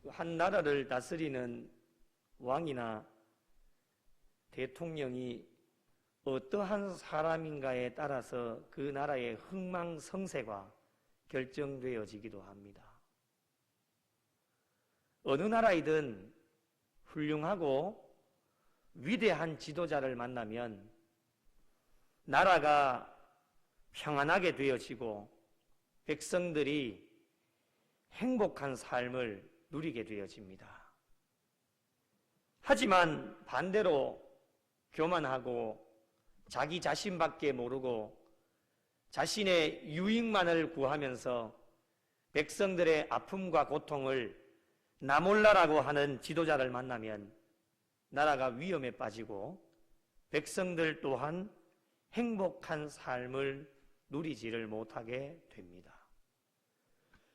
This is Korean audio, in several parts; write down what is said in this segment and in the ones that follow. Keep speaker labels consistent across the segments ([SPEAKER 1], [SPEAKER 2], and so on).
[SPEAKER 1] 한 나라를 다스리는 왕이나 대통령이 어떠한 사람인가에 따라서 그 나라의 흥망성쇠가 결정되어지기도 합니다. 어느 나라이든 훌륭하고 위대한 지도자를 만나면 나라가 평안하게 되어지고 백성들이 행복한 삶을 누리게 되어집니다. 하지만 반대로 교만하고 자기 자신밖에 모르고 자신의 유익만을 구하면서 백성들의 아픔과 고통을 나몰라라고 하는 지도자를 만나면 나라가 위험에 빠지고 백성들 또한 행복한 삶을 누리지를 못하게 됩니다.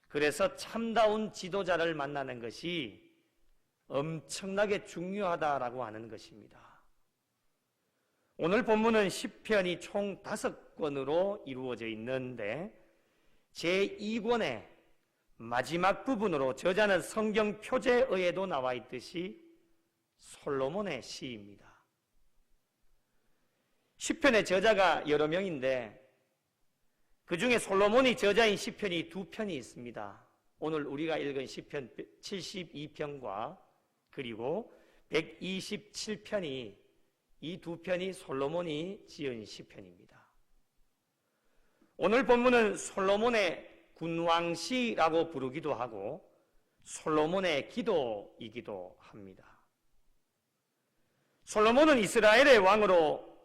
[SPEAKER 1] 그래서 참다운 지도자를 만나는 것이 엄청나게 중요하다라고 하는 것입니다. 오늘 본문은 시편이 총 5권으로 이루어져 있는데 제2권의 마지막 부분으로 저자는 성경 표제어에도 나와 있듯이 솔로몬의 시입니다. 시편의 저자가 여러 명인데 그 중에 솔로몬이 저자인 시편이 2편이 있습니다. 오늘 우리가 읽은 시편 72편과 그리고 127편이 이 2편이 솔로몬이 지은 시편입니다. 오늘 본문은 솔로몬의 군왕시라고 부르기도 하고 솔로몬의 기도이기도 합니다. 솔로몬은 이스라엘의 왕으로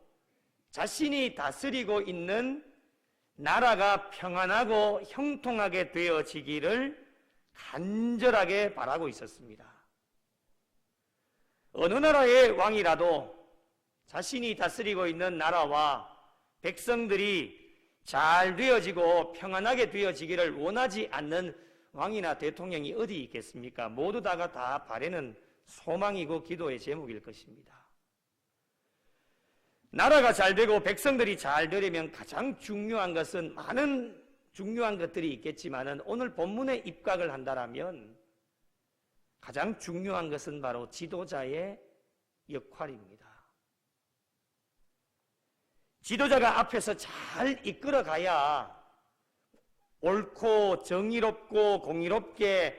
[SPEAKER 1] 자신이 다스리고 있는 나라가 평안하고 형통하게 되어지기를 간절하게 바라고 있었습니다. 어느 나라의 왕이라도 자신이 다스리고 있는 나라와 백성들이 잘 되어지고 평안하게 되어지기를 원하지 않는 왕이나 대통령이 어디 있겠습니까? 모두 다가 다 바라는 소망이고 기도의 제목일 것입니다. 나라가 잘 되고 백성들이 잘 되려면 가장 중요한 것은 많은 중요한 것들이 있겠지만 오늘 본문에 입각을 한다면 가장 중요한 것은 바로 지도자의 역할입니다. 지도자가 앞에서 잘 이끌어가야 옳고 정의롭고 공의롭게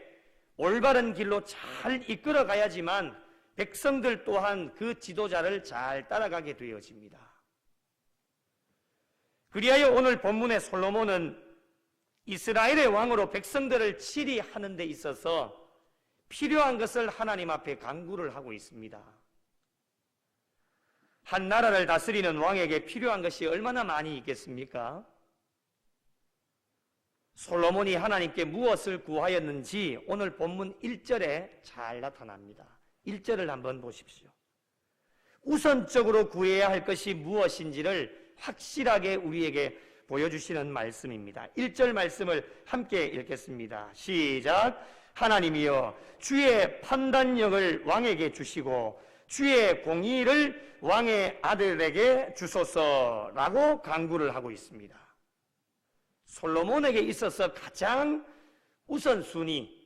[SPEAKER 1] 올바른 길로 잘 이끌어가야지만 백성들 또한 그 지도자를 잘 따라가게 되어집니다. 그리하여 오늘 본문의 솔로몬은 이스라엘의 왕으로 백성들을 치리하는 데 있어서 필요한 것을 하나님 앞에 간구를 하고 있습니다. 한 나라를 다스리는 왕에게 필요한 것이 얼마나 많이 있겠습니까? 솔로몬이 하나님께 무엇을 구하였는지 오늘 본문 1절에 잘 나타납니다. 1절을 한번 보십시오. 우선적으로 구해야 할 것이 무엇인지를 확실하게 우리에게 보여주시는 말씀입니다. 1절 말씀을 함께 읽겠습니다. 시작. 하나님이여 주의 판단력을 왕에게 주시고 주의 공의를 왕의 아들에게 주소서라고 간구를 하고 있습니다. 솔로몬에게 있어서 가장 우선순위,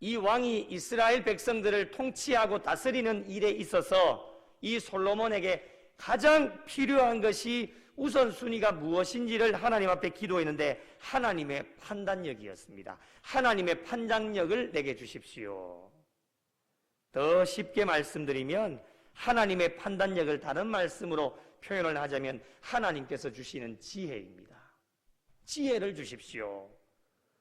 [SPEAKER 1] 이 왕이 이스라엘 백성들을 통치하고 다스리는 일에 있어서 이 솔로몬에게 가장 필요한 것이 우선순위가 무엇인지를 하나님 앞에 기도했는데 하나님의 판단력이었습니다. 하나님의 판단력을 내게 주십시오. 더 쉽게 말씀드리면 하나님의 판단력을 다른 말씀으로 표현을 하자면 하나님께서 주시는 지혜입니다. 지혜를 주십시오.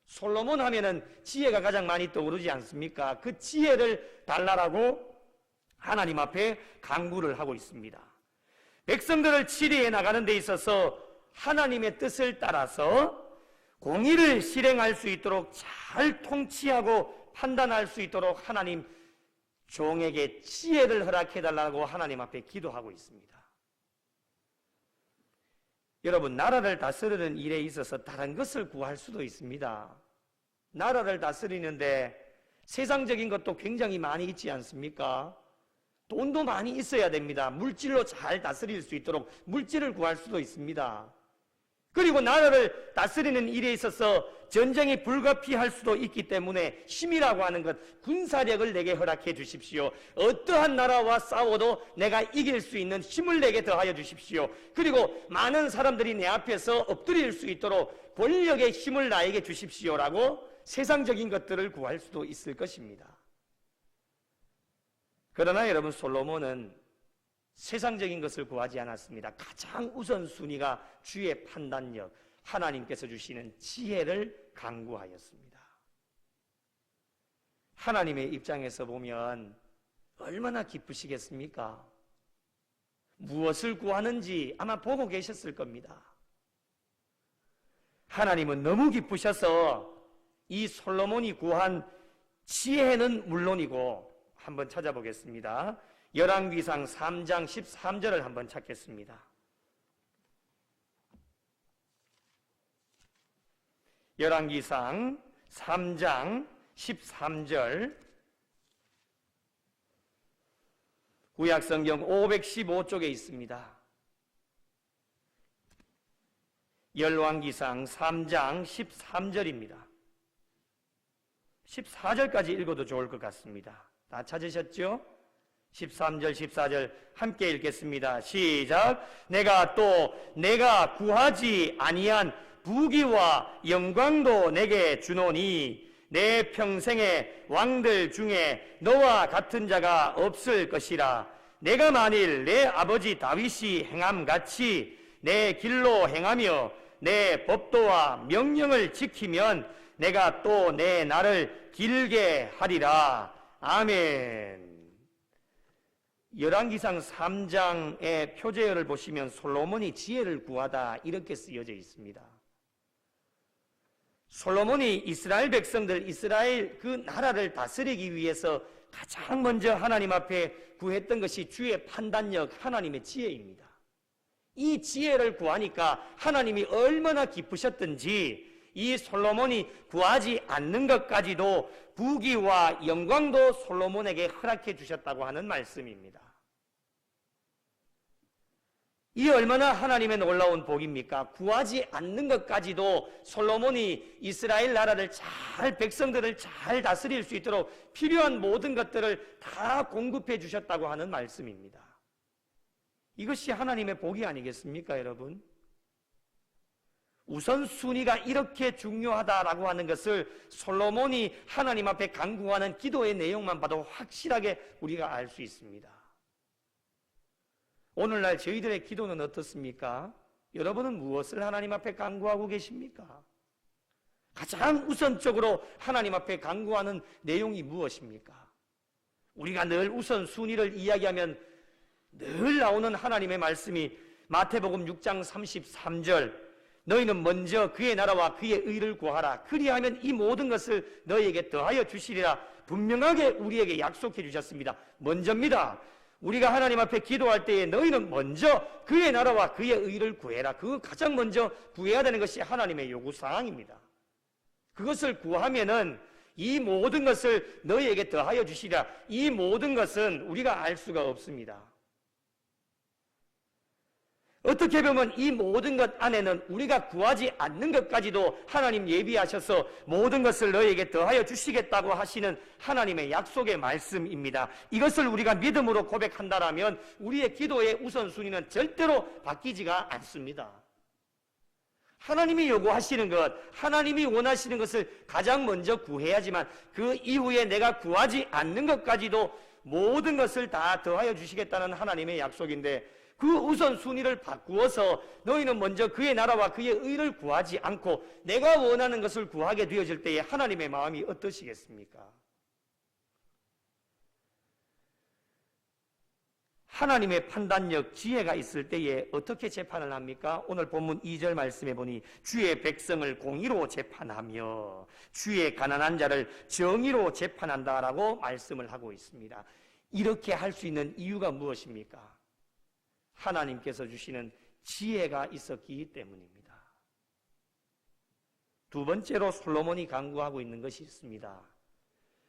[SPEAKER 1] 솔로몬 하면은 지혜가 가장 많이 떠오르지 않습니까? 그 지혜를 달라라고 하나님 앞에 간구를 하고 있습니다. 백성들을 치리해 나가는 데 있어서 하나님의 뜻을 따라서 공의를 실행할 수 있도록 잘 통치하고 판단할 수 있도록 하나님 종에게 지혜를 허락해달라고 하나님 앞에 기도하고 있습니다. 여러분, 나라를 다스리는 일에 있어서 다른 것을 구할 수도 있습니다. 나라를 다스리는데 세상적인 것도 굉장히 많이 있지 않습니까? 돈도 많이 있어야 됩니다. 물질로 잘 다스릴 수 있도록 물질을 구할 수도 있습니다. 그리고 나라를 다스리는 일에 있어서 전쟁이 불가피할 수도 있기 때문에 힘이라고 하는 것, 군사력을 내게 허락해 주십시오. 어떠한 나라와 싸워도 내가 이길 수 있는 힘을 내게 더하여 주십시오. 그리고 많은 사람들이 내 앞에서 엎드릴 수 있도록 권력의 힘을 나에게 주십시오라고 세상적인 것들을 구할 수도 있을 것입니다. 그러나 여러분, 솔로몬은 세상적인 것을 구하지 않았습니다. 가장 우선순위가 주의 판단력, 하나님께서 주시는 지혜를 간구하였습니다. 하나님의 입장에서 보면 얼마나 기쁘시겠습니까? 무엇을 구하는지 아마 보고 계셨을 겁니다. 하나님은 너무 기쁘셔서 이 솔로몬이 구한 지혜는 물론이고, 한번 찾아보겠습니다. 열왕기상 3장 13절을 한번 찾겠습니다. 열왕기상 3장 13절, 구약성경 515쪽에 있습니다. 열왕기상 3장 13절입니다. 14절까지 읽어도 좋을 것 같습니다. 다 찾으셨죠? 13절, 14절 함께 읽겠습니다. 시작. 내가 구하지 아니한 부귀와 영광도 내게 주노니 내 평생의 왕들 중에 너와 같은 자가 없을 것이라. 내가 만일 내 아버지 다윗이 행함같이 내 길로 행하며 내 법도와 명령을 지키면 내가 또 내 날을 길게 하리라. 아멘. 열왕기상 3장의 표제어를 보시면 솔로몬이 지혜를 구하다 이렇게 쓰여져 있습니다. 솔로몬이 이스라엘 백성들, 이스라엘 그 나라를 다스리기 위해서 가장 먼저 하나님 앞에 구했던 것이 주의 판단력, 하나님의 지혜입니다. 이 지혜를 구하니까 하나님이 얼마나 기쁘셨던지 이 솔로몬이 구하지 않는 것까지도 부귀와 영광도 솔로몬에게 허락해 주셨다고 하는 말씀입니다. 이 얼마나 하나님의 놀라운 복입니까? 구하지 않는 것까지도 솔로몬이 이스라엘 나라를 백성들을 잘 다스릴 수 있도록 필요한 모든 것들을 다 공급해 주셨다고 하는 말씀입니다. 이것이 하나님의 복이 아니겠습니까, 여러분? 우선순위가 이렇게 중요하다라고 하는 것을 솔로몬이 하나님 앞에 간구하는 기도의 내용만 봐도 확실하게 우리가 알 수 있습니다. 오늘날 저희들의 기도는 어떻습니까? 여러분은 무엇을 하나님 앞에 간구하고 계십니까? 가장 우선적으로 하나님 앞에 간구하는 내용이 무엇입니까? 우리가 늘 우선순위를 이야기하면 늘 나오는 하나님의 말씀이 마태복음 6장 33절, 너희는 먼저 그의 나라와 그의 의를 구하라. 그리하면 이 모든 것을 너희에게 더하여 주시리라. 분명하게 우리에게 약속해 주셨습니다. 먼저입니다. 우리가 하나님 앞에 기도할 때에 너희는 먼저 그의 나라와 그의 의를 구해라. 그거 가장 먼저 구해야 되는 것이 하나님의 요구사항입니다. 그것을 구하면은 이 모든 것을 너희에게 더하여 주시리라. 이 모든 것은 우리가 알 수가 없습니다. 어떻게 보면 이 모든 것 안에는 우리가 구하지 않는 것까지도 하나님 예비하셔서 모든 것을 너희에게 더하여 주시겠다고 하시는 하나님의 약속의 말씀입니다. 이것을 우리가 믿음으로 고백한다라면 우리의 기도의 우선순위는 절대로 바뀌지가 않습니다. 하나님이 요구하시는 것, 하나님이 원하시는 것을 가장 먼저 구해야지만 그 이후에 내가 구하지 않는 것까지도 모든 것을 다 더하여 주시겠다는 하나님의 약속인데, 그 우선순위를 바꾸어서 너희는 먼저 그의 나라와 그의 의를 구하지 않고 내가 원하는 것을 구하게 되어질 때에 하나님의 마음이 어떠시겠습니까? 하나님의 판단력, 지혜가 있을 때에 어떻게 재판을 합니까? 오늘 본문 2절 말씀해 보니 주의 백성을 공의로 재판하며 주의 가난한 자를 정의로 재판한다라고 말씀을 하고 있습니다. 이렇게 할 수 있는 이유가 무엇입니까? 하나님께서 주시는 지혜가 있었기 때문입니다. 두 번째로 솔로몬이 간구하고 있는 것이 있습니다.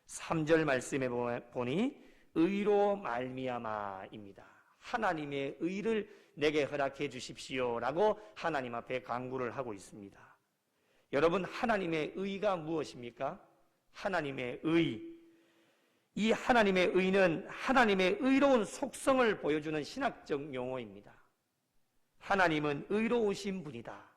[SPEAKER 1] 3절 말씀에 보니 의로 말미암아입니다. 하나님의 의를 내게 허락해 주십시오라고 하나님 앞에 간구를 하고 있습니다. 여러분, 하나님의 의가 무엇입니까? 하나님의 의. 이 하나님의 의는 하나님의 의로운 속성을 보여주는 신학적 용어입니다. 하나님은 의로우신 분이다.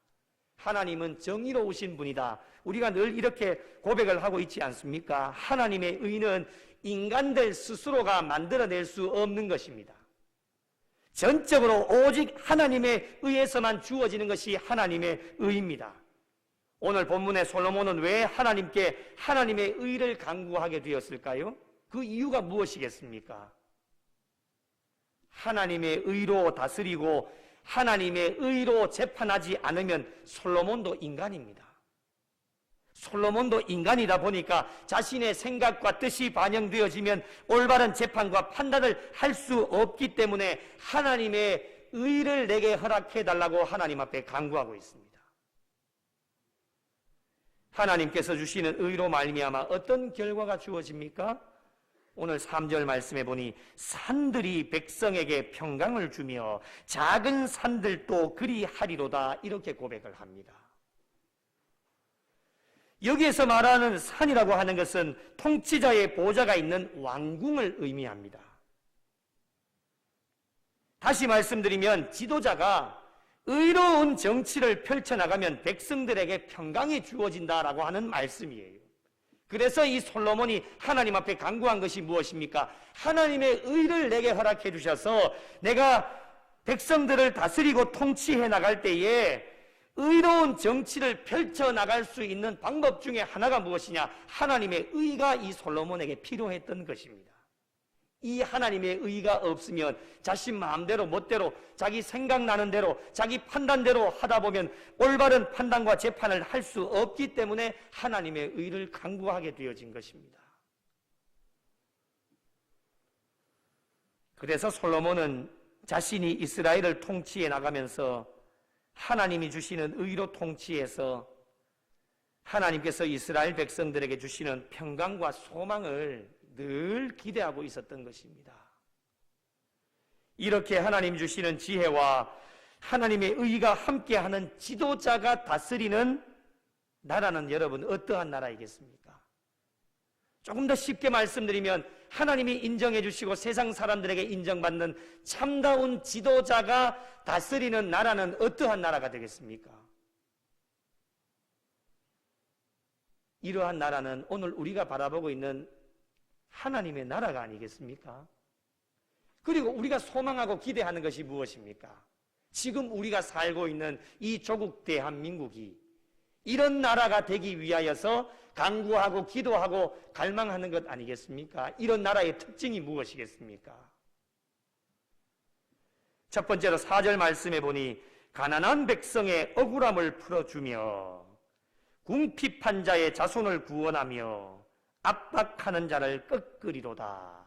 [SPEAKER 1] 하나님은 정의로우신 분이다. 우리가 늘 이렇게 고백을 하고 있지 않습니까? 하나님의 의는 인간들 스스로가 만들어낼 수 없는 것입니다. 전적으로 오직 하나님의 의에서만 주어지는 것이 하나님의 의입니다. 오늘 본문의 솔로몬은 왜 하나님께 하나님의 의를 간구하게 되었을까요? 그 이유가 무엇이겠습니까? 하나님의 의로 다스리고 하나님의 의로 재판하지 않으면 솔로몬도 인간입니다. 솔로몬도 인간이다 보니까 자신의 생각과 뜻이 반영되어지면 올바른 재판과 판단을 할 수 없기 때문에 하나님의 의를 내게 허락해달라고 하나님 앞에 간구하고 있습니다. 하나님께서 주시는 의로 말미암아 어떤 결과가 주어집니까? 오늘 3절 말씀해 보니 산들이 백성에게 평강을 주며 작은 산들도 그리하리로다, 이렇게 고백을 합니다. 여기에서 말하는 산이라고 하는 것은 통치자의 보좌가 있는 왕궁을 의미합니다. 다시 말씀드리면 지도자가 의로운 정치를 펼쳐나가면 백성들에게 평강이 주어진다라고 하는 말씀이에요. 그래서 이 솔로몬이 하나님 앞에 간구한 것이 무엇입니까? 하나님의 의를 내게 허락해 주셔서 내가 백성들을 다스리고 통치해 나갈 때에 의로운 정치를 펼쳐나갈 수 있는 방법 중에 하나가 무엇이냐? 하나님의 의가 이 솔로몬에게 필요했던 것입니다. 이 하나님의 의가 없으면 자신 마음대로 멋대로 자기 생각나는 대로 자기 판단대로 하다 보면 올바른 판단과 재판을 할 수 없기 때문에 하나님의 의를 간구하게 되어진 것입니다. 그래서 솔로몬은 자신이 이스라엘을 통치해 나가면서 하나님이 주시는 의로 통치해서 하나님께서 이스라엘 백성들에게 주시는 평강과 소망을 늘 기대하고 있었던 것입니다. 이렇게 하나님 주시는 지혜와 하나님의 의가 함께하는 지도자가 다스리는 나라는 여러분 어떠한 나라이겠습니까? 조금 더 쉽게 말씀드리면 하나님이 인정해 주시고 세상 사람들에게 인정받는 참다운 지도자가 다스리는 나라는 어떠한 나라가 되겠습니까? 이러한 나라는 오늘 우리가 바라보고 있는 하나님의 나라가 아니겠습니까? 그리고 우리가 소망하고 기대하는 것이 무엇입니까? 지금 우리가 살고 있는 이 조국 대한민국이 이런 나라가 되기 위하여서 간구하고 기도하고 갈망하는 것 아니겠습니까? 이런 나라의 특징이 무엇이겠습니까? 첫 번째로 4절 말씀해 보니 가난한 백성의 억울함을 풀어주며 궁핍한 자의 자손을 구원하며 압박하는 자를 꺾으리로다.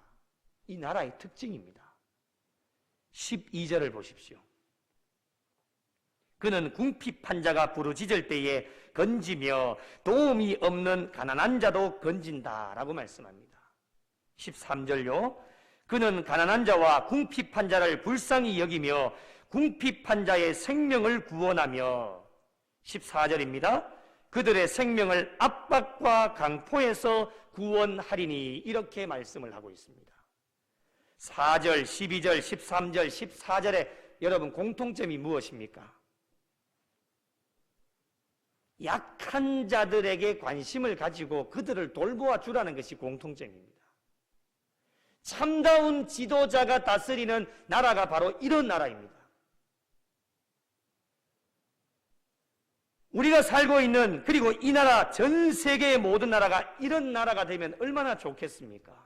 [SPEAKER 1] 이 나라의 특징입니다. 12절을 보십시오. 그는 궁핍한 자가 부르짖을 때에 건지며 도움이 없는 가난한 자도 건진다라고 말씀합니다. 13절요. 그는 가난한 자와 궁핍한 자를 불쌍히 여기며 궁핍한 자의 생명을 구원하며 14절입니다. 그들의 생명을 압박과 강포에서 구원하리니, 이렇게 말씀을 하고 있습니다. 4절, 12절, 13절, 14절에 여러분 공통점이 무엇입니까? 약한 자들에게 관심을 가지고 그들을 돌보아 주라는 것이 공통점입니다. 참다운 지도자가 다스리는 나라가 바로 이런 나라입니다. 우리가 살고 있는, 그리고 이 나라, 전 세계의 모든 나라가 이런 나라가 되면 얼마나 좋겠습니까?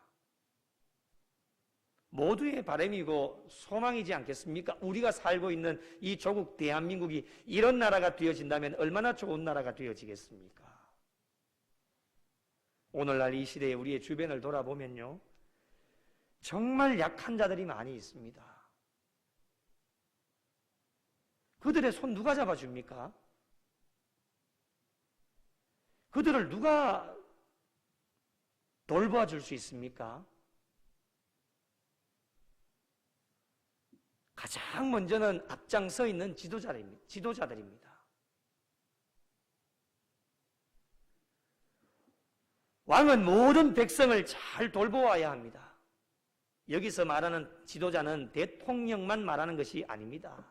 [SPEAKER 1] 모두의 바람이고 소망이지 않겠습니까? 우리가 살고 있는 이 조국 대한민국이 이런 나라가 되어진다면 얼마나 좋은 나라가 되어지겠습니까? 오늘날 이 시대에 우리의 주변을 돌아보면요, 정말 약한 자들이 많이 있습니다. 그들의 손 누가 잡아줍니까? 그들을 누가 돌보아 줄 수 있습니까? 가장 먼저는 앞장서 있는 지도자들입니다. 왕은 모든 백성을 잘 돌보아야 합니다. 여기서 말하는 지도자는 대통령만 말하는 것이 아닙니다.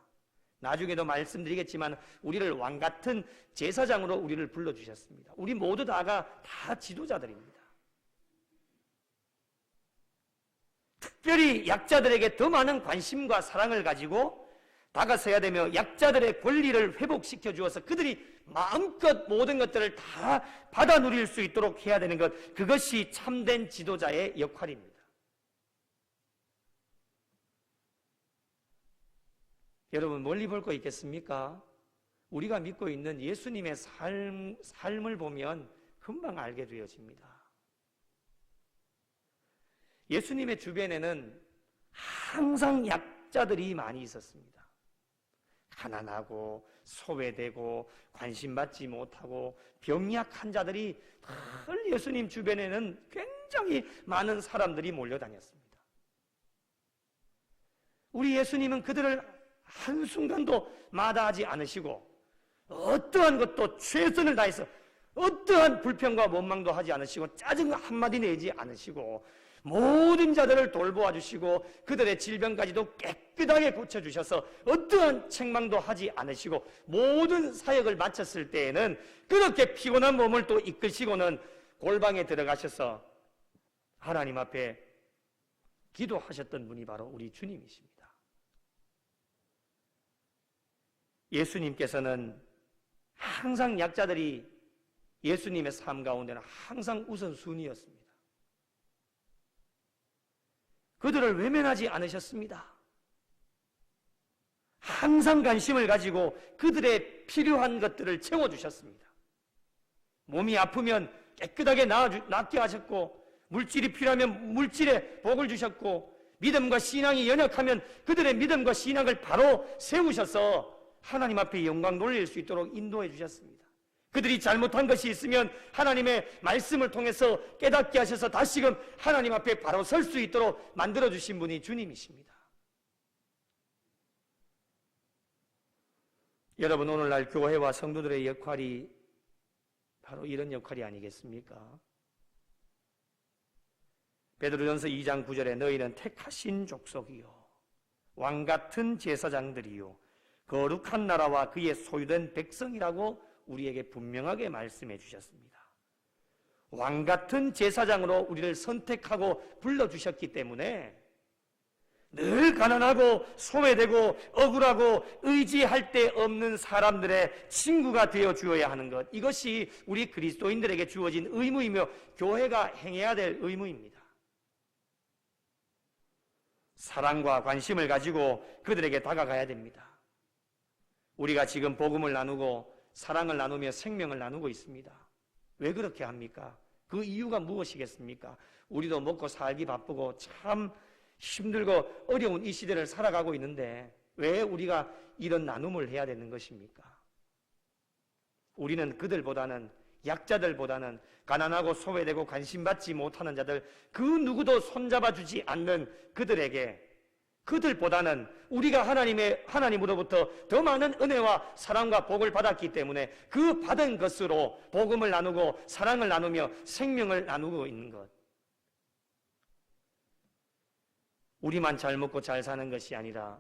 [SPEAKER 1] 나중에도 말씀드리겠지만 우리를 왕 같은 제사장으로 우리를 불러주셨습니다. 우리 모두 다가 다 지도자들입니다. 특별히 약자들에게 더 많은 관심과 사랑을 가지고 다가서야 되며 약자들의 권리를 회복시켜 주어서 그들이 마음껏 모든 것들을 다 받아 누릴 수 있도록 해야 되는 것, 그것이 참된 지도자의 역할입니다. 여러분, 멀리 볼 거 있겠습니까? 우리가 믿고 있는 예수님의 삶을 보면 금방 알게 되어집니다. 예수님의 주변에는 항상 약자들이 많이 있었습니다. 가난하고 소외되고 관심받지 못하고 병약한 자들이 늘 예수님 주변에는 굉장히 많은 사람들이 몰려다녔습니다. 우리 예수님은 그들을 한순간도 마다하지 않으시고 어떠한 것도 최선을 다해서 어떠한 불평과 원망도 하지 않으시고 짜증 한마디 내지 않으시고 모든 자들을 돌보아 주시고 그들의 질병까지도 깨끗하게 고쳐주셔서 어떠한 책망도 하지 않으시고 모든 사역을 마쳤을 때에는 그렇게 피곤한 몸을 또 이끄시고는 골방에 들어가셔서 하나님 앞에 기도하셨던 분이 바로 우리 주님이십니다. 예수님께서는 항상 약자들이 예수님의 삶 가운데는 항상 우선순위였습니다. 그들을 외면하지 않으셨습니다. 항상 관심을 가지고 그들의 필요한 것들을 채워주셨습니다. 몸이 아프면 깨끗하게 낫게 하셨고, 물질이 필요하면 물질에 복을 주셨고, 믿음과 신앙이 연약하면 그들의 믿음과 신앙을 바로 세우셔서 하나님 앞에 영광 돌릴 수 있도록 인도해 주셨습니다. 그들이 잘못한 것이 있으면 하나님의 말씀을 통해서 깨닫게 하셔서 다시금 하나님 앞에 바로 설 수 있도록 만들어주신 분이 주님이십니다. 여러분, 오늘날 교회와 성도들의 역할이 바로 이런 역할이 아니겠습니까? 베드로전서 2장 9절에 너희는 택하신 족속이요 왕같은 제사장들이요 거룩한 나라와 그의 소유된 백성이라고 우리에게 분명하게 말씀해 주셨습니다. 왕같은 제사장으로 우리를 선택하고 불러주셨기 때문에 늘 가난하고 소외되고 억울하고 의지할 데 없는 사람들의 친구가 되어 주어야 하는 것, 이것이 우리 그리스도인들에게 주어진 의무이며 교회가 행해야 될 의무입니다. 사랑과 관심을 가지고 그들에게 다가가야 됩니다. 우리가 지금 복음을 나누고 사랑을 나누며 생명을 나누고 있습니다. 왜 그렇게 합니까? 그 이유가 무엇이겠습니까? 우리도 먹고 살기 바쁘고 참 힘들고 어려운 이 시대를 살아가고 있는데 왜 우리가 이런 나눔을 해야 되는 것입니까? 우리는 그들보다는, 약자들보다는, 가난하고 소외되고 관심받지 못하는 자들, 그 누구도 손잡아주지 않는 그들에게, 그들보다는 우리가 하나님으로부터 더 많은 은혜와 사랑과 복을 받았기 때문에 그 받은 것으로 복음을 나누고 사랑을 나누며 생명을 나누고 있는 것, 우리만 잘 먹고 잘 사는 것이 아니라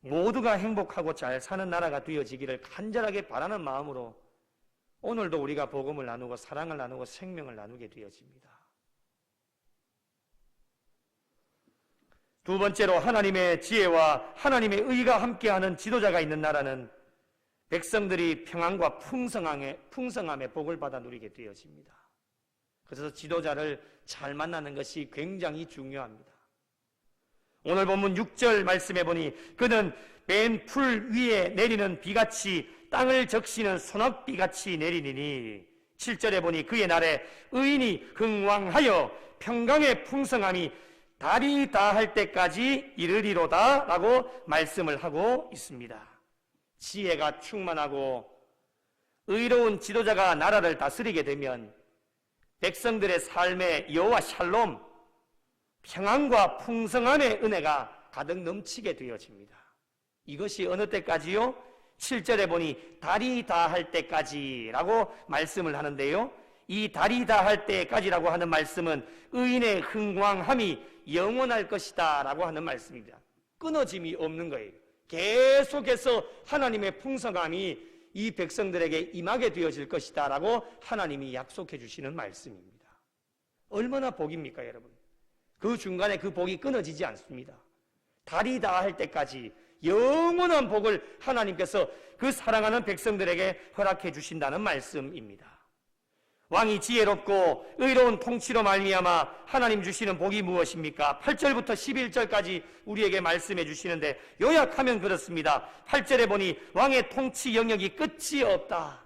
[SPEAKER 1] 모두가 행복하고 잘 사는 나라가 되어지기를 간절하게 바라는 마음으로 오늘도 우리가 복음을 나누고 사랑을 나누고 생명을 나누게 되어집니다. 두 번째로, 하나님의 지혜와 하나님의 의가 함께하는 지도자가 있는 나라는 백성들이 평안과 풍성함의 복을 받아 누리게 되어집니다. 그래서 지도자를 잘 만나는 것이 굉장히 중요합니다. 오늘 본문 6절 말씀해 보니 그는 맨 풀 위에 내리는 비같이 땅을 적시는 소낙비같이 내리니니, 7절에 보니 그의 날에 의인이 흥왕하여 평강의 풍성함이 달이 다할 때까지 이르리로다 라고 말씀을 하고 있습니다. 지혜가 충만하고 의로운 지도자가 나라를 다스리게 되면 백성들의 삶에 여호와 샬롬, 평안과 풍성함의 은혜가 가득 넘치게 되어집니다. 이것이 어느 때까지요? 7절에 보니 달이 다할 때까지라고 말씀을 하는데요, 이 달이 다할 때까지라고 하는 말씀은 의인의 흥왕함이 영원할 것이다 라고 하는 말씀입니다. 끊어짐이 없는 거예요. 계속해서 하나님의 풍성함이 이 백성들에게 임하게 되어질 것이다 라고 하나님이 약속해 주시는 말씀입니다. 얼마나 복입니까, 여러분? 그 중간에 그 복이 끊어지지 않습니다. 달이 다할 때까지 영원한 복을 하나님께서 그 사랑하는 백성들에게 허락해 주신다는 말씀입니다. 왕이 지혜롭고 의로운 통치로 말미암아 하나님 주시는 복이 무엇입니까? 8절부터 11절까지 우리에게 말씀해 주시는데 요약하면 그렇습니다. 8절에 보니 왕의 통치 영역이 끝이 없다.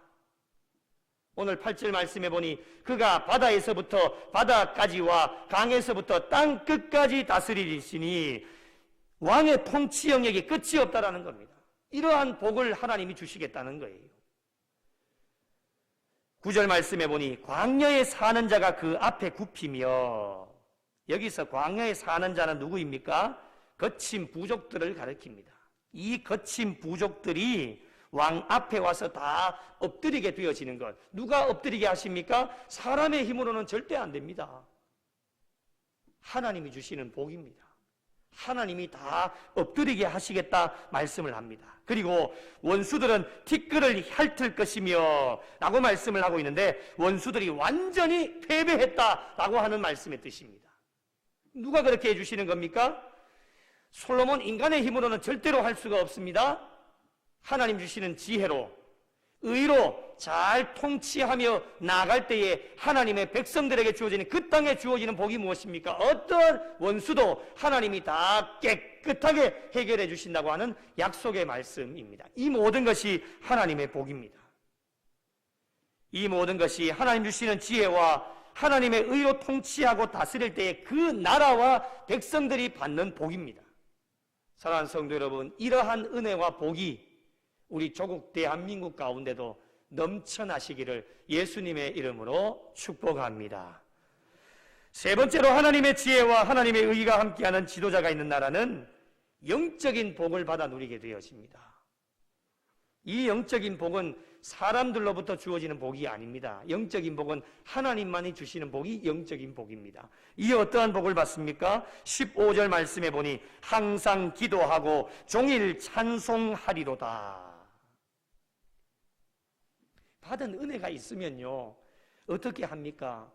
[SPEAKER 1] 오늘 8절 말씀해 보니 그가 바다에서부터 바다까지와 강에서부터 땅 끝까지 다스리시니 왕의 통치 영역이 끝이 없다라는 겁니다. 이러한 복을 하나님이 주시겠다는 거예요. 9절 말씀해 보니 광야에 사는 자가 그 앞에 굽히며, 여기서 광야에 사는 자는 누구입니까? 거친 부족들을 가리킵니다. 이 거친 부족들이 왕 앞에 와서 다 엎드리게 되어지는 것. 누가 엎드리게 하십니까? 사람의 힘으로는 절대 안 됩니다. 하나님이 주시는 복입니다. 하나님이 다 엎드리게 하시겠다 말씀을 합니다. 그리고 원수들은 티끌을 핥을 것이며 라고 말씀을 하고 있는데, 원수들이 완전히 패배했다 라고 하는 말씀의 뜻입니다. 누가 그렇게 해주시는 겁니까? 솔로몬 인간의 힘으로는 절대로 할 수가 없습니다. 하나님 주시는 지혜로 의로 잘 통치하며 나아갈 때에 하나님의 백성들에게 주어지는, 그 땅에 주어지는 복이 무엇입니까? 어떤 원수도 하나님이 다 깨끗하게 해결해 주신다고 하는 약속의 말씀입니다. 이 모든 것이 하나님의 복입니다. 이 모든 것이 하나님 주시는 지혜와 하나님의 의로 통치하고 다스릴 때에 그 나라와 백성들이 받는 복입니다. 사랑하는 성도 여러분, 이러한 은혜와 복이 우리 조국 대한민국 가운데도 넘쳐나시기를 예수님의 이름으로 축복합니다. 세 번째로, 하나님의 지혜와 하나님의 의가 함께하는 지도자가 있는 나라는 영적인 복을 받아 누리게 되어집니다. 이 영적인 복은 사람들로부터 주어지는 복이 아닙니다. 영적인 복은 하나님만이 주시는 복이 영적인 복입니다. 이 어떠한 복을 받습니까? 15절 말씀해 보니 항상 기도하고 종일 찬송하리로다. 받은 은혜가 있으면요, 어떻게 합니까?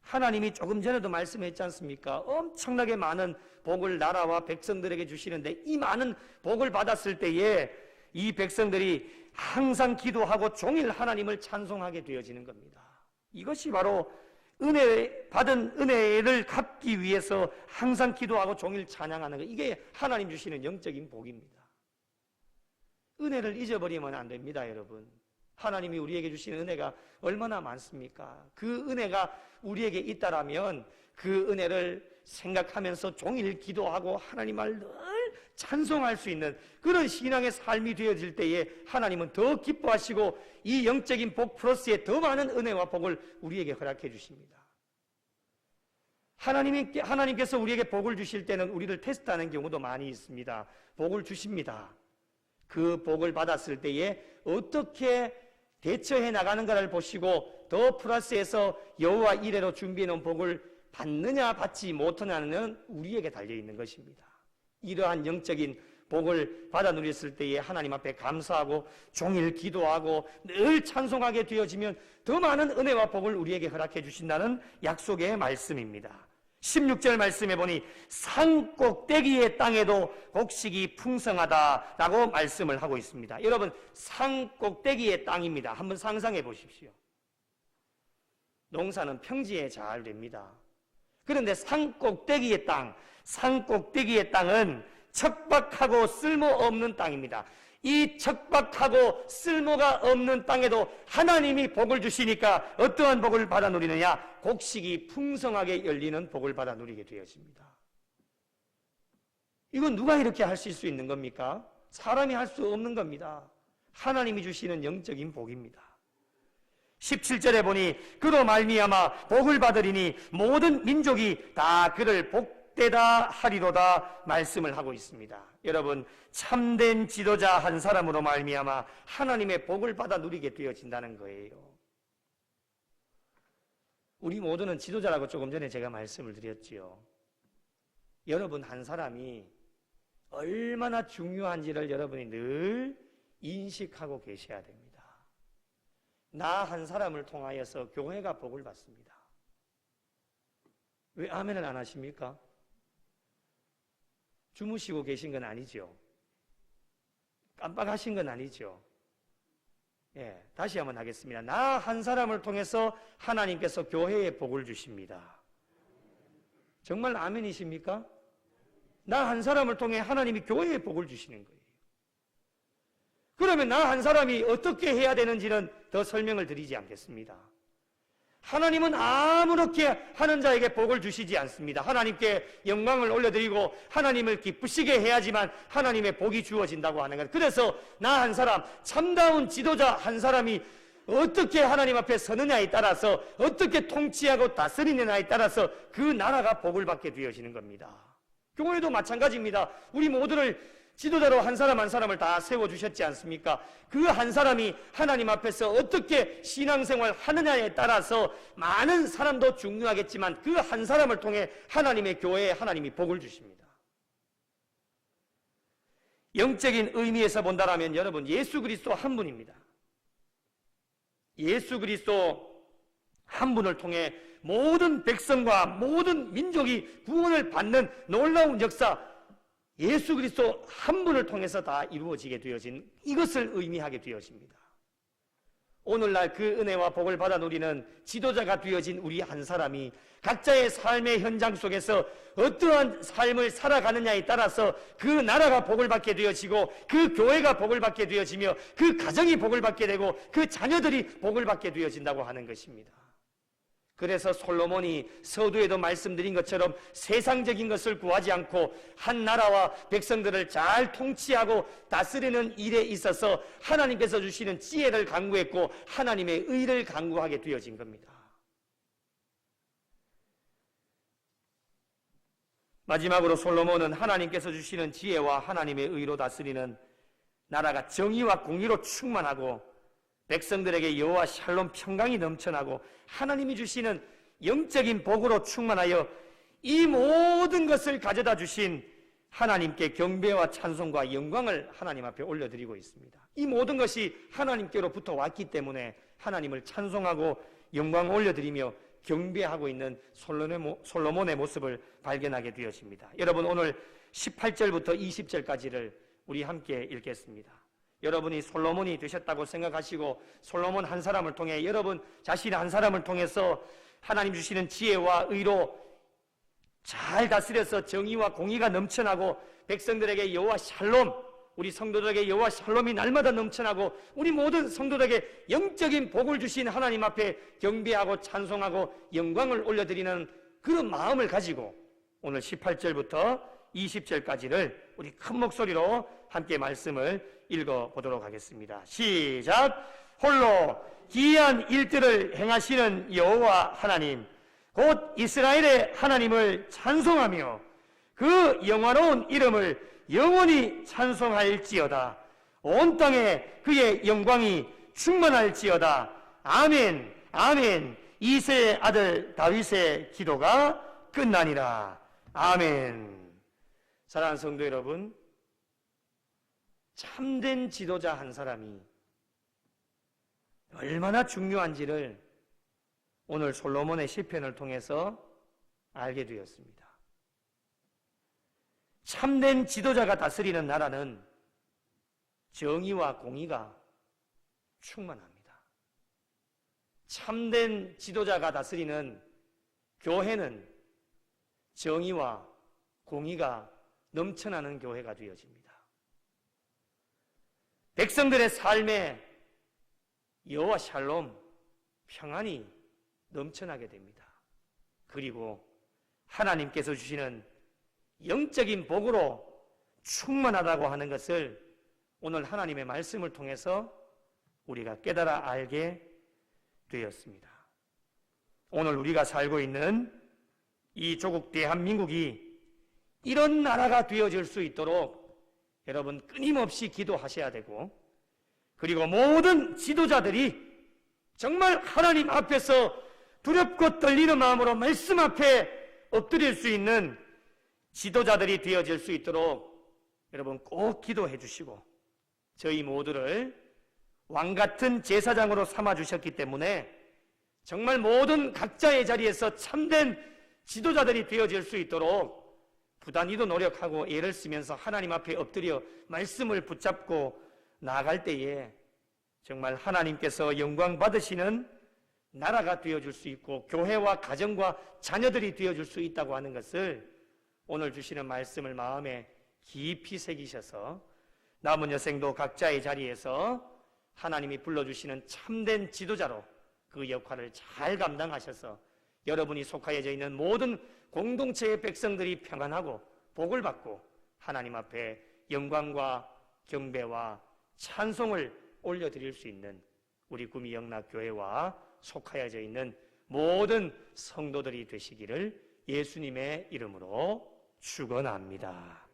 [SPEAKER 1] 하나님이 조금 전에도 말씀했지 않습니까? 엄청나게 많은 복을 나라와 백성들에게 주시는데, 이 많은 복을 받았을 때에 이 백성들이 항상 기도하고 종일 하나님을 찬송하게 되어지는 겁니다. 이것이 바로 받은 은혜를 갚기 위해서 항상 기도하고 종일 찬양하는 것, 이게 하나님 주시는 영적인 복입니다. 은혜를 잊어버리면 안 됩니다, 여러분. 하나님이 우리에게 주시는 은혜가 얼마나 많습니까? 그 은혜가 우리에게 있다라면 그 은혜를 생각하면서 종일 기도하고 하나님을 늘 찬송할 수 있는 그런 신앙의 삶이 되어질 때에 하나님은 더 기뻐하시고 이 영적인 복 플러스에 더 많은 은혜와 복을 우리에게 허락해 주십니다. 하나님께서 우리에게 복을 주실 때는 우리를 테스트하는 경우도 많이 있습니다. 복을 주십니다. 그 복을 받았을 때에 어떻게 대처해 나가는가를 보시고 더 플러스해서 여호와 이레로 준비해 놓은 복을 받느냐 받지 못하느냐는 우리에게 달려있는 것입니다. 이러한 영적인 복을 받아 누렸을 때에 하나님 앞에 감사하고 종일 기도하고 늘 찬송하게 되어지면 더 많은 은혜와 복을 우리에게 허락해 주신다는 약속의 말씀입니다. 16절 말씀해 보니 산 꼭대기의 땅에도 곡식이 풍성하다라고 말씀을 하고 있습니다. 여러분, 산 꼭대기의 땅입니다. 한번 상상해 보십시오. 농사는 평지에 잘 됩니다. 그런데 산 꼭대기의 땅은 척박하고 쓸모없는 땅입니다. 이 척박하고 쓸모가 없는 땅에도 하나님이 복을 주시니까 어떠한 복을 받아 누리느냐? 곡식이 풍성하게 열리는 복을 받아 누리게 되어집니다. 이건 누가 이렇게 하실 수 있는 겁니까? 사람이 할 수 없는 겁니다. 하나님이 주시는 영적인 복입니다. 17절에 보니 그로 말미암아 복을 받으리니 모든 민족이 다 그를 복되다 하리로다 말씀을 하고 있습니다. 여러분, 참된 지도자 한 사람으로 말미암아 하나님의 복을 받아 누리게 되어진다는 거예요. 우리 모두는 지도자라고 조금 전에 제가 말씀을 드렸지요. 여러분 한 사람이 얼마나 중요한지를 여러분이 늘 인식하고 계셔야 됩니다. 나 한 사람을 통하여서 교회가 복을 받습니다. 왜 아멘을 안 하십니까? 주무시고 계신 건 아니죠? 깜빡하신 건 아니죠? 예, 다시 한번 하겠습니다. 나 한 사람을 통해서 하나님께서 교회에 복을 주십니다. 정말 아멘이십니까? 나 한 사람을 통해 하나님이 교회에 복을 주시는 거예요. 그러면 나 한 사람이 어떻게 해야 되는지는 더 설명을 드리지 않겠습니다. 하나님은 아무렇게 하는 자에게 복을 주시지 않습니다. 하나님께 영광을 올려드리고 하나님을 기쁘시게 해야지만 하나님의 복이 주어진다고 하는 것. 그래서 나 한 사람, 참다운 지도자 한 사람이 어떻게 하나님 앞에 서느냐에 따라서, 어떻게 통치하고 다스리느냐에 따라서 그 나라가 복을 받게 되어지는 겁니다. 교회도 마찬가지입니다. 우리 모두를 지도자로 한 사람 한 사람을 다 세워주셨지 않습니까? 그 한 사람이 하나님 앞에서 어떻게 신앙생활 하느냐에 따라서 많은 사람도 중요하겠지만 그 한 사람을 통해 하나님의 교회에 하나님이 복을 주십니다. 영적인 의미에서 본다라면 여러분, 예수 그리스도 한 분입니다. 예수 그리스도 한 분을 통해 모든 백성과 모든 민족이 구원을 받는 놀라운 역사, 예수 그리스도 한 분을 통해서 다 이루어지게 되어진 이것을 의미하게 되어집니다. 오늘날 그 은혜와 복을 받아 누리는 지도자가 되어진 우리 한 사람이 각자의 삶의 현장 속에서 어떠한 삶을 살아가느냐에 따라서 그 나라가 복을 받게 되어지고 그 교회가 복을 받게 되어지며 그 가정이 복을 받게 되고 그 자녀들이 복을 받게 되어진다고 하는 것입니다. 그래서 솔로몬이 서두에도 말씀드린 것처럼 세상적인 것을 구하지 않고 한 나라와 백성들을 잘 통치하고 다스리는 일에 있어서 하나님께서 주시는 지혜를 간구했고 하나님의 의를 간구하게 되어진 겁니다. 마지막으로 솔로몬은 하나님께서 주시는 지혜와 하나님의 의로 다스리는 나라가 정의와 공의로 충만하고 백성들에게 여호와 샬롬 평강이 넘쳐나고 하나님이 주시는 영적인 복으로 충만하여 이 모든 것을 가져다 주신 하나님께 경배와 찬송과 영광을 하나님 앞에 올려드리고 있습니다. 이 모든 것이 하나님께로부터 왔기 때문에 하나님을 찬송하고 영광을 올려드리며 경배하고 있는 솔로몬의 모습을 발견하게 되었습니다. 여러분, 오늘 18절부터 20절까지를 우리 함께 읽겠습니다. 여러분이 솔로몬이 되셨다고 생각하시고 솔로몬 한 사람을 통해 여러분 자신 한 사람을 통해서 하나님 주시는 지혜와 의로 잘 다스려서 정의와 공의가 넘쳐나고 백성들에게 여호와 샬롬, 우리 성도들에게 여호와 샬롬이 날마다 넘쳐나고 우리 모든 성도들에게 영적인 복을 주신 하나님 앞에 경배하고 찬송하고 영광을 올려드리는 그런 마음을 가지고 오늘 18절부터 20절까지를 우리 큰 목소리로 함께 말씀을 읽어보도록 하겠습니다. 시작! 홀로 기이한 일들을 행하시는 여호와 하나님, 곧 이스라엘의 하나님을 찬송하며 그 영화로운 이름을 영원히 찬송할지어다. 온 땅에 그의 영광이 충만할지어다. 아멘, 아멘. 이새의 아들 다윗의 기도가 끝나니라. 아멘. 사랑하는 성도 여러분, 참된 지도자 한 사람이 얼마나 중요한지를 오늘 솔로몬의 시편을 통해서 알게 되었습니다. 참된 지도자가 다스리는 나라는 정의와 공의가 충만합니다. 참된 지도자가 다스리는 교회는 정의와 공의가 넘쳐나는 교회가 되어집니다. 백성들의 삶에 여호와 샬롬, 평안이 넘쳐나게 됩니다. 그리고 하나님께서 주시는 영적인 복으로 충만하다고 하는 것을 오늘 하나님의 말씀을 통해서 우리가 깨달아 알게 되었습니다. 오늘 우리가 살고 있는 이 조국 대한민국이 이런 나라가 되어질 수 있도록 여러분 끊임없이 기도하셔야 되고, 그리고 모든 지도자들이 정말 하나님 앞에서 두렵고 떨리는 마음으로 말씀 앞에 엎드릴 수 있는 지도자들이 되어질 수 있도록 여러분 꼭 기도해 주시고, 저희 모두를 왕같은 제사장으로 삼아주셨기 때문에 정말 모든 각자의 자리에서 참된 지도자들이 되어질 수 있도록 부단히도 노력하고 애를 쓰면서 하나님 앞에 엎드려 말씀을 붙잡고 나아갈 때에 정말 하나님께서 영광 받으시는 나라가 되어줄 수 있고 교회와 가정과 자녀들이 되어줄 수 있다고 하는 것을 오늘 주시는 말씀을 마음에 깊이 새기셔서 남은 여생도 각자의 자리에서 하나님이 불러주시는 참된 지도자로 그 역할을 잘 감당하셔서 여러분이 속하여져 있는 모든 공동체의 백성들이 평안하고 복을 받고 하나님 앞에 영광과 경배와 찬송을 올려드릴 수 있는 우리 구미 영락교회와 속하여져 있는 모든 성도들이 되시기를 예수님의 이름으로 축원합니다.